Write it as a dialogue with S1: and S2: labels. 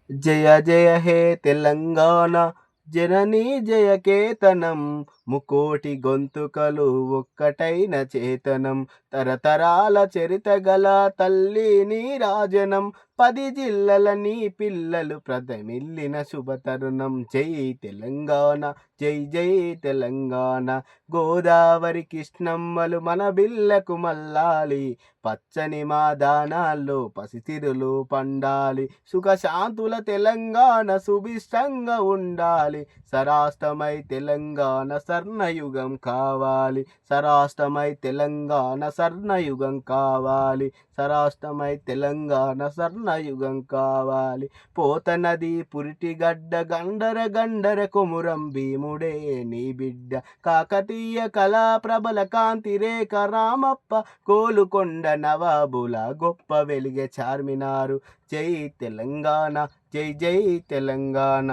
S1: జయ జయ హే తెలంగాణ జననీ జయకేతనం ముకోటి గొంతుకలు ఒక్కటైన చేతనం తరతరాల చరిత గల తల్లి నీ రాజనం 10 జిల్లల నీ పిల్లలు ప్రథమిల్లిన శుభతరుణం జై తెలంగాణ జై జై తెలంగాణ గోదావరి కృష్ణమ్మలు మన బిల్లకు మల్లాలి పచ్చని మా దానాల్లో పసితిరులు పండాలి సుఖశాంతుల తెలంగాణ సుభిష్టంగా ఉండాలి సరాష్ట్రమై తెలంగాణ స్వర్ణయుగం కావాలి సరాష్ట్రమై తెలంగాణ స్వర్ణయుగం కావాలి సరాష్ట్రమై తెలంగాణ స్వర్ణయుగం కావాలి పోతనది పురిటిగడ్డ గండర గండర కొమురం భీముడే నీ బిడ్డ కాకతీయ కళా ప్రబల కాంతి రేఖ రామప్ప కోలుకొండ నవాబుల గొప్ప వెలిగే చార్మినారు జై తెలంగాణ జై జై తెలంగాణ.